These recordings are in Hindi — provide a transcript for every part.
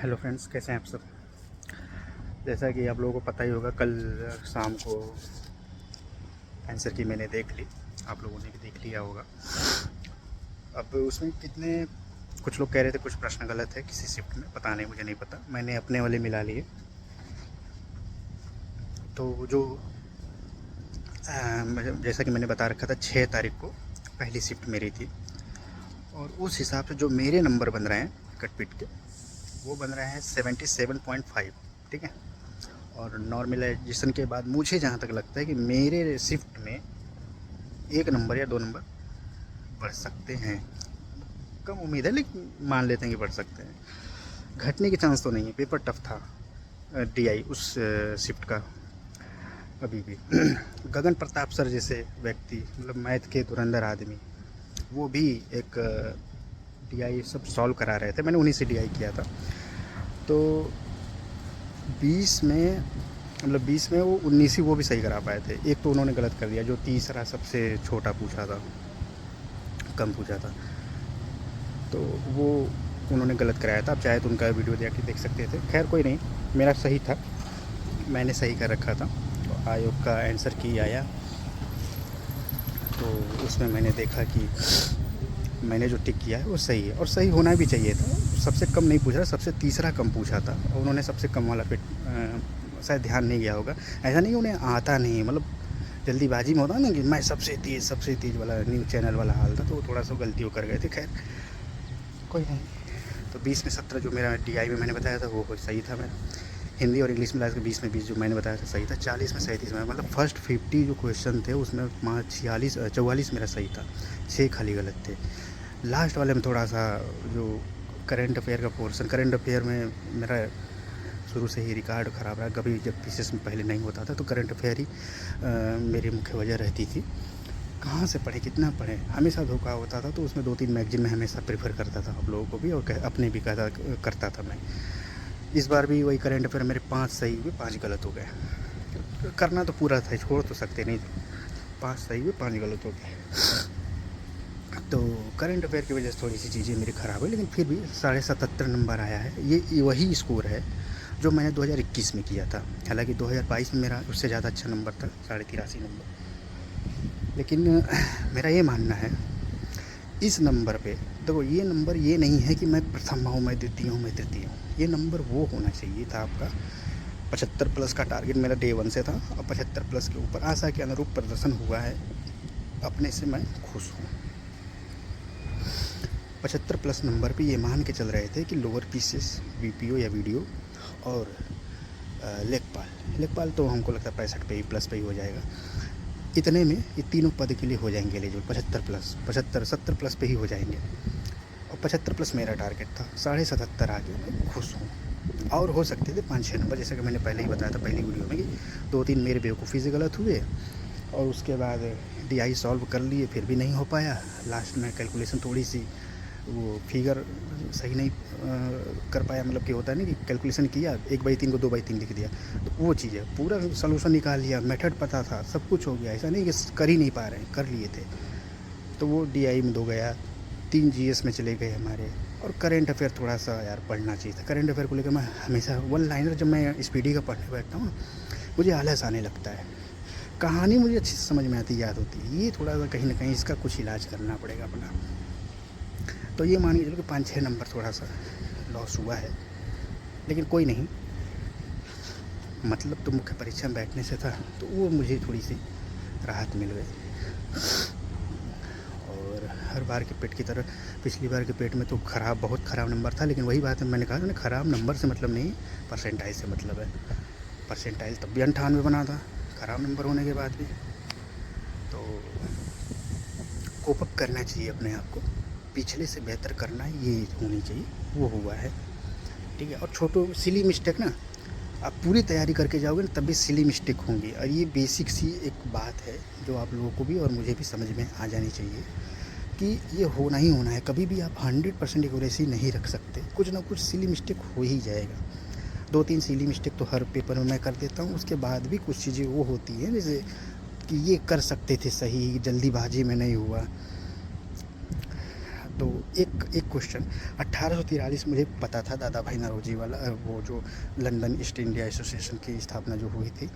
हेलो फ्रेंड्स, कैसे हैं आप सब। जैसा कि आप लोगों को पता ही होगा, कल शाम को आंसर की मैंने देख ली, आप लोगों ने भी देख लिया होगा। अब उसमें कुछ लोग कह रहे थे कुछ प्रश्न गलत है किसी शिफ्ट में, पता नहीं, मुझे नहीं पता। मैंने अपने वाले मिला लिए। तो जो जैसा कि मैंने बता रखा था, 6 तारीख को पहली शिफ्ट मेरी थी, और उस हिसाब से जो मेरे नंबर बन रहे हैं कट पिट के, वो बन रहे हैं 77.5। ठीक है। और नॉर्मलाइजेशन के बाद मुझे जहाँ तक लगता है कि मेरे शिफ्ट में 1 नंबर या 2 नंबर बढ़ सकते हैं। कम उम्मीद है, लेकिन मान लेते हैं कि बढ़ सकते हैं। घटने के चांस तो नहीं है। पेपर टफ था डीआई उस शिफ्ट का अभी भी। गगन प्रताप सर जैसे व्यक्ति, मतलब मैथ के धुरंधर आदमी, वो भी एक डीआई सब सॉल्व करा रहे थे। मैंने उन्हीं से डीआई किया था। तो 20 में वो 19 ही वो भी सही करा पाए थे। एक तो उन्होंने गलत कर दिया, जो तीसरा सबसे छोटा पूछा था, कम पूछा था, तो वो उन्होंने गलत कराया था। आप चाहे तो उनका वीडियो देख सकते थे। खैर कोई नहीं, मेरा सही था, मैंने सही कर रखा था। तो आयोग का आंसर की आया, तो उसमें मैंने देखा कि मैंने जो टिक किया है वो सही है, और सही होना भी चाहिए था। सबसे कम नहीं पूछ रहा, सबसे तीसरा कम पूछा था, और उन्होंने सबसे कम वाला पे शायद ध्यान नहीं गया होगा। ऐसा नहीं उन्हें आता नहीं, मतलब जल्दीबाजी में होता ना कि मैं सबसे तेज़ वाला न्यूज़ चैनल वाला हाल था, तो वो थोड़ा सा गलती वो कर गए थे। खैर कोई नहीं। तो 20 में 17 जो मेरा डीआई में मैंने बताया था वो सही था मेरा। हिंदी और इंग्लिश मिला के 20 में 20 जो मैंने बताया था सही था। 40 में 37 में, मतलब फर्स्ट 50 जो क्वेश्चन थे उसमें 44 मेरा सही था, 6 खाली गलत थे। लास्ट वाले में थोड़ा सा जो करंट अफेयर का पोर्शन, करंट अफेयर में मेरा शुरू से ही रिकॉर्ड ख़राब रहा। कभी जब पीसीएस में पहले नहीं होता था तो करंट अफेयर ही मेरी मुख्य वजह रहती थी। कहाँ से पढ़े, कितना पढ़े, हमेशा धोखा होता था। तो उसमें 2-3 मैगजीन में हमेशा प्रेफर करता था आप लोगों को भी, और अपने भी करता था मैं। इस बार भी वही करंट अफेयर मेरे 5 सही हुए, 5 गलत हो गए। करना तो पूरा था, छोड़ तो सकते नहीं थे। 5 सही हुए, 5 गलत हो गए। तो करंट अफेयर की वजह से थोड़ी सी चीज़ें मेरी ख़राब हुई, लेकिन फिर भी 77.5 नंबर आया है। ये वही स्कोर है जो मैंने 2021 में किया था। हालांकि 2022 में मेरा उससे ज़्यादा अच्छा नंबर था, 83.5 नंबर। लेकिन मेरा ये मानना है इस नंबर पे, देखो ये नंबर ये नहीं है कि मैं प्रथम हूँ, मैं द्वितीय हूँ, मैं तृतीय हूँ। ये नंबर वो होना चाहिए था आपका 75 प्लस का टारगेट मेरा डे 1 से था, और 75 प्लस के ऊपर आशा के अनुरूप प्रदर्शन हुआ है। अपने से मैं खुश हूँ। 75 प्लस नंबर पे ये मान के चल रहे थे कि लोअर पीसेस, वीपीओ या वीडियो, और लेखपाल तो हमको लगता है 65 पे ही प्लस पे ही हो जाएगा। इतने में ये तीनों पद के लिए हो जाएंगे एलिजिबल। 75 प्लस, 75 70 प्लस पे ही हो जाएंगे, और 75 प्लस मेरा टारगेट था। 77.5 आ गया, मैं खुश हूँ। और हो सकते थे 5-6 नंबर, जैसे कि मैंने पहले ही बताया था पहली वीडियो में कि 2-3 मेरे बेवकूफ़ी से गलत हुए, और उसके बाद डीआई सॉल्व कर लिए, फिर भी नहीं हो पाया। लास्ट में कैलकुलेशन थोड़ी सी वो फिगर सही नहीं कर पाया, मतलब कि होता है ना कि कैलकुलेशन किया 1/3 को 2/3 लिख दिया, तो वो चीज़ है। पूरा सोल्यूशन निकाल लिया, मेथड पता था, सब कुछ हो गया, ऐसा नहीं कि कर ही नहीं पा रहे हैं, कर लिए थे। तो वो डीआई में 2 गया, 3 जीएस में चले गए हमारे। और करंट अफेयर थोड़ा सा यार पढ़ना चाहिए था। करंट अफेयर को लेकर मैं हमेशा वन लाइनर, जब मैं स्पीडी का पढ़ने बैठता हूँ मुझे आलस आने लगता है। कहानी मुझे अच्छी से समझ में आती, याद होती है। ये थोड़ा सा कहीं ना कहीं इसका कुछ इलाज करना पड़ेगा अपना। तो ये मान के चलो कि 5-6 नंबर थोड़ा सा लॉस हुआ है, लेकिन कोई नहीं। मतलब तो मुख्य परीक्षा में बैठने से था, तो वो मुझे थोड़ी सी राहत मिल गई। और हर बार के पेट की तरह पिछली बार के पेट में तो बहुत ख़राब नंबर था। लेकिन वही बात है, मैंने कहा था ना, ख़राब नंबर से मतलब नहीं, परसेंटाइल से मतलब है। परसेंटाइल तब भी 98 बना था, ख़राब नंबर होने के बाद भी। तो कोप अप करना चाहिए अपने आप को, पिछले से बेहतर करना, ये होनी चाहिए, वो हुआ है। ठीक है। और छोटो सिली मिस्टेक ना, आप पूरी तैयारी करके जाओगे ना तब भी सिली मिस्टेक होंगी। और ये बेसिक सी एक बात है जो आप लोगों को भी और मुझे भी समझ में आ जानी चाहिए कि ये होना ही होना है। कभी भी आप 100% एक्यूरेसी नहीं रख सकते, कुछ ना कुछ सिली मिस्टेक हो ही जाएगा। 2-3 सिली मिस्टेक तो हर पेपर में मैं कर देता हूँ। उसके बाद भी कुछ चीज़ें वो होती हैं, जैसे कि ये कर सकते थे सही, जल्दीबाजी में नहीं हुआ। तो एक एक क्वेश्चन 1843 मुझे पता था, दादा भाई नौरोजी वाला, वो जो लंदन ईस्ट इंडिया एसोसिएशन की स्थापना जो हुई थी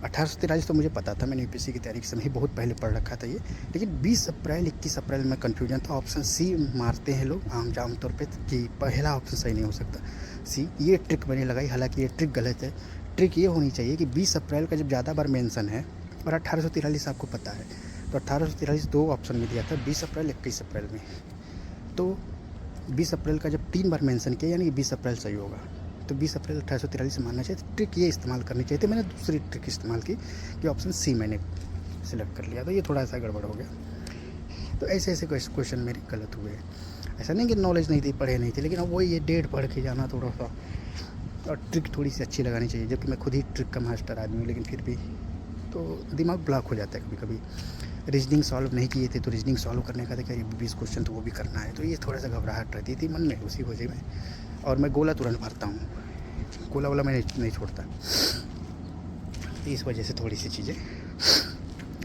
1843 तो मुझे पता था, मैंने यूपीएससी की तैयारी के समय ही बहुत पहले पढ़ रखा था ये। लेकिन 20 अप्रैल 21 अप्रैल में कन्फ्यूजन था। ऑप्शन सी मारते हैं लोग आम तौर पे कि पहला ऑप्शन सही नहीं हो सकता, सी। ये ट्रिक मैंने लगाई, हालांकि ये ट्रिक गलत है। ट्रिक ये होनी चाहिए कि 20 अप्रैल का जब ज़्यादा बार मेंशन है और 1843 आपको पता है, तो 1843 दो ऑप्शन में दिया था, 20 अप्रैल 21 अप्रैल में। तो 20 अप्रैल का जब 3 बार मेंशन किया यानी कि 20 अप्रैल सही होगा, तो 20 अप्रैल 1843 से मानना चाहिए। ट्रिक ये इस्तेमाल करनी चाहिए थी, मैंने दूसरी ट्रिक इस्तेमाल की कि ऑप्शन सी मैंने सिलेक्ट कर लिया, तो ये थोड़ा सा गड़बड़ हो गया। तो ऐसे ऐसे क्वेश्चन मेरे गलत हुए। ऐसा नहीं कि नॉलेज नहीं थी, पढ़े नहीं थे, लेकिन अब वही ये डेट पढ़ के जाना थोड़ा सा, और ट्रिक थोड़ी सी अच्छी लगानी चाहिए, जबकि मैं खुद ही ट्रिक का मास्टर आदमी हूँ, लेकिन फिर भी तो दिमाग ब्लॉक हो जाता है कभी कभी। रीजनिंग सॉल्व नहीं किए थे तो रीजनिंग सॉल्व करने का था क्या 20 क्वेश्चन तो वो भी करना है, तो ये थोड़ा सा घबराहट रहती थी मन में उसी वजह में। और मैं गोला तुरंत भरता हूँ, गोला वाला मैं नहीं छोड़ता, तो इस वजह से थोड़ी सी चीज़ें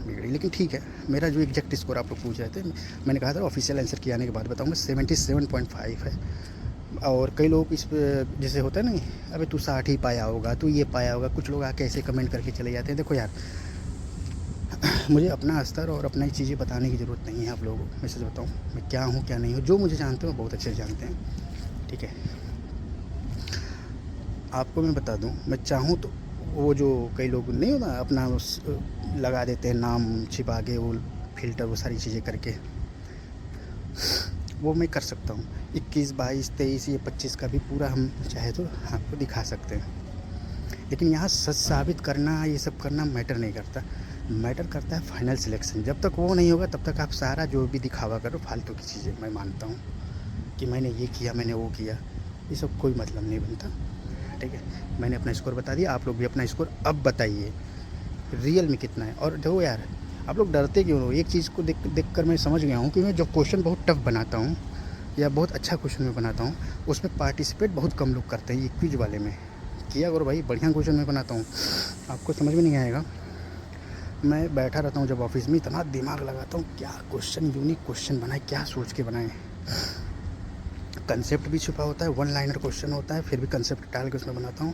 बिगड़ी। लेकिन ठीक है, मेरा जो एग्जैक्ट स्कोर आप लोग पूछ रहे थे, मैंने कहा था ऑफिशियल आंसर किए आने के बाद बताऊँगा, 77.5 है। और कई लोग इस जैसे होता है ना, अबे तू 60 ही पाया होगा, तू ये पाया होगा, कुछ लोग आके ऐसे कमेंट करके चले जाते हैं। देखो यार, मुझे अपना स्तर और अपनी चीज़ें बताने की ज़रूरत नहीं है आप लोगों को। मैं सच बताऊँ, मैं क्या हूँ क्या नहीं हूँ, जो मुझे जानते हैं बहुत अच्छे से जानते हैं, ठीक है। आपको मैं बता दूँ, मैं चाहूँ तो वो जो कई लोग नहीं होता अपना उस लगा देते हैं नाम छिपा के, वो फिल्टर, वो सारी चीज़ें करके, वो मैं कर सकता हूँ। 21, 22, 23 ये 25 का भी पूरा हम चाहे तो आपको दिखा सकते हैं। लेकिन यहाँ सच साबित करना, ये सब करना मैटर नहीं करता, मैटर करता है फाइनल सिलेक्शन। जब तक वो नहीं होगा तब तक आप सारा जो भी दिखावा करो फालतू की चीज़ें। मैं मानता हूँ कि मैंने ये किया, मैंने वो किया, ये सब कोई मतलब नहीं बनता, ठीक है। मैंने अपना स्कोर बता दिया, आप लोग भी अपना स्कोर अब बताइए रियल में कितना है। और देखो यार, आप लोग डरते क्यों हो? एक चीज़ को देख कर मैं समझ गया हूँ कि मैं जो क्वेश्चन बहुत टफ बनाता हूँ या बहुत अच्छा क्वेश्चन में बनाता हूँ, उसमें पार्टिसिपेट बहुत कम लोग करते हैं। ये क्विज वाले में किया करो भाई, बढ़िया क्वेश्चन में बनाता हूँ, आपको समझ में नहीं आएगा। मैं बैठा रहता हूँ जब ऑफिस में, इतना दिमाग लगाता हूँ, क्या क्वेश्चन, यूनिक क्वेश्चन बनाए, क्या सोच के बनाए। कंसेप्ट भी छुपा होता है, वन लाइनर क्वेश्चन होता है, फिर भी कंसेप्ट डाल के उसमें बनाता हूँ।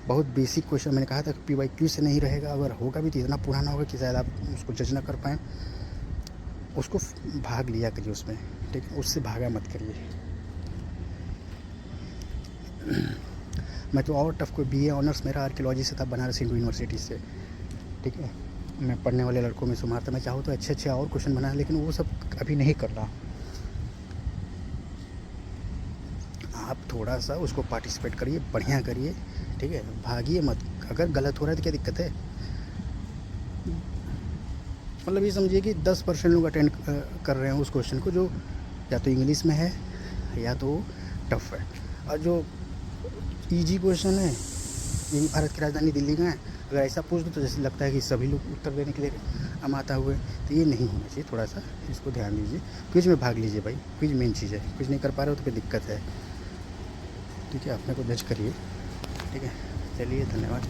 बहुत बेसिक क्वेश्चन, मैंने कहा था PYQ से नहीं रहेगा, अगर होगा भी तो इतना पुराना होगा कि शायद आप उसको जज ना कर पाएँ। उसको भाग लिया करिए उसमें, ठीक है, उससे भागा मत करिए। मैं तो और टफ कोई BA ऑनर्स मेरा आर्कियोलॉजी से था, बनारस हिंदू यूनिवर्सिटी से, ठीक है। मैं पढ़ने वाले लड़कों में शुमार था। मैं चाहूँ तो अच्छे अच्छे और क्वेश्चन बनाया, लेकिन वो सब अभी नहीं कर रहा। आप थोड़ा सा उसको पार्टिसिपेट करिए, बढ़िया करिए, ठीक है, भागिए मत। अगर गलत हो रहा है तो क्या दिक्कत है? मतलब ये समझिए कि 10% लोग अटेंड कर रहे हैं उस क्वेश्चन को, जो या तो इंग्लिश में है या तो टफ है। और जो ईजी क्वेश्चन है, ये भी भारत की राजधानी दिल्ली का है, अगर ऐसा पूछ दो तो जैसे लगता है कि सभी लोग उत्तर देने के लिए अमाता हुए, तो ये नहीं होना चाहिए। थोड़ा सा इसको ध्यान दीजिए, क्विज में भाग लीजिए भाई, क्विज मेन चीज़ है। क्विज नहीं कर पा रहे हो तो फिर दिक्कत है, ठीक है, अपने को जज करिए, ठीक है। चलिए, धन्यवाद।